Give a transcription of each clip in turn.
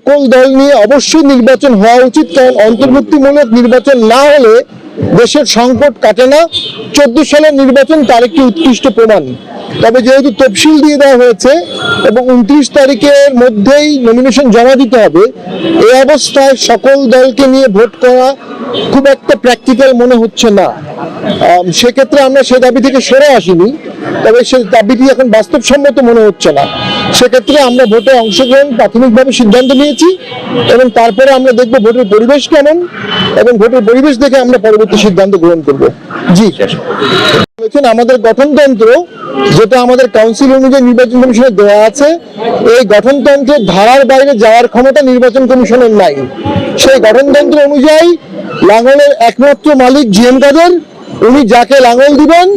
সকল দল নিয়ে অবশ্যই নির্বাচন হওয়া উচিত, কারণ অন্তর্ভুক্তিমূলক নির্বাচন না হলে দেশের সংকট কাটে না। 14 সালের নির্বাচন তার একটি উৎকৃষ্ট প্রমাণ। তবে যেহেতু তফসিল দিয়ে দেওয়া হয়েছে এবং 29 তারিখের মধ্যেই নমিনেশন জমা দিতে হবে, এই অবস্থায় সকল দলকে নিয়ে ভোট করা খুব একটা প্র্যাকটিক্যাল মনে হচ্ছে না। সেক্ষেত্রে আমরা সে দাবি থেকে সরে আসিনি, তবে সে দাবিটি এখন বাস্তবসম্মত মনে হচ্ছে না। সেক্ষেত্রে আমরা ভোটে অংশগ্রহণ প্রাথমিকভাবে সিদ্ধান্ত নিয়েছি এবং তারপরে আমরা দেখব ভোটের পরিবেশ কেমন, এবং ভোটের পরিবেশ দেখে আমরা পরবর্তী সিদ্ধান্ত গ্রহণ করব। জি, আমাদের গঠনতন্ত্র, যেটা আমাদের কাউন্সিল অনুযায়ী নির্বাচন কমিশনের দেওয়া আছে, এই গঠনতন্ত্রের ধারার বাইরে যাওয়ার ক্ষমতা নির্বাচন কমিশনের নাই। সেই গঠনতন্ত্র অনুযায়ী লাঙ্গলের একমাত্র মালিক জিএম কাদের, উনি যাকে লাঙ্গল দিবেন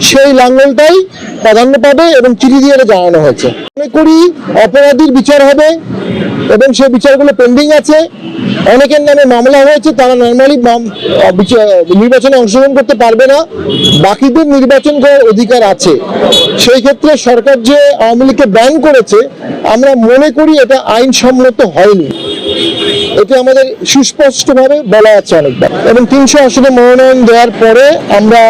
সেই লাঙ্গলটাই প্রাধান্য পাবে এবং চিঠি দিয়ে জানানো হয়েছে। মনে করি অপরাধীর বিচার হবে এবং সেই বিচারগুলো পেন্ডিং আছে। অনেকের নামে মামলা হয়েছে, তারা নর্মালি নির্বাচনে অংশগ্রহণ করতে পারবে না, বাকিদের নির্বাচন করার অধিকার আছে। সেই ক্ষেত্রে সরকার যে আওয়ামী লীগকে ব্যান করেছে, আমরা মনে করি এটা আইনসম্মত হয়নি। এটি আমাদের সুস্পষ্টভাবে বলা আছে অনেকবার। এবং 300 আসনে মনোনয়ন দেওয়ার পরে আমরা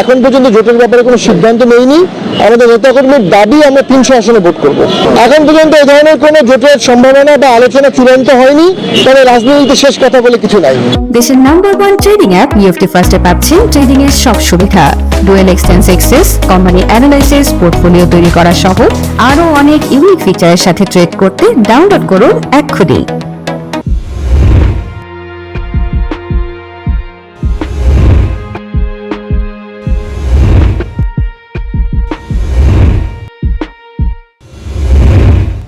এখন পর্যন্ত জোটের ব্যাপারে কোনো সিদ্ধান্ত নেইনি। আমাদের নেতাকর্মীর দাবি আমরা 300 আসনে ভোট করব। এখন পর্যন্ত এই ধরনের কোনো জোটের সম্ভাবনা বা আলোচনা চূড়ান্ত হয়নি, তবে রাজনীতিতে শেষ কথা বলে কিছু নাই। দেশের নাম্বার 1 ট্রেডিং অ্যাপ ইএফটি ফার্স্টে পাচ্ছেন ট্রেডিং এর সব সুবিধা, dual exchange access, company analysis, portfolio তৈরি করা সহ আরো অনেক ইউনিক ফিচারের সাথে ট্রেড করতে ডাউনলোড করুন এক্ষুনি।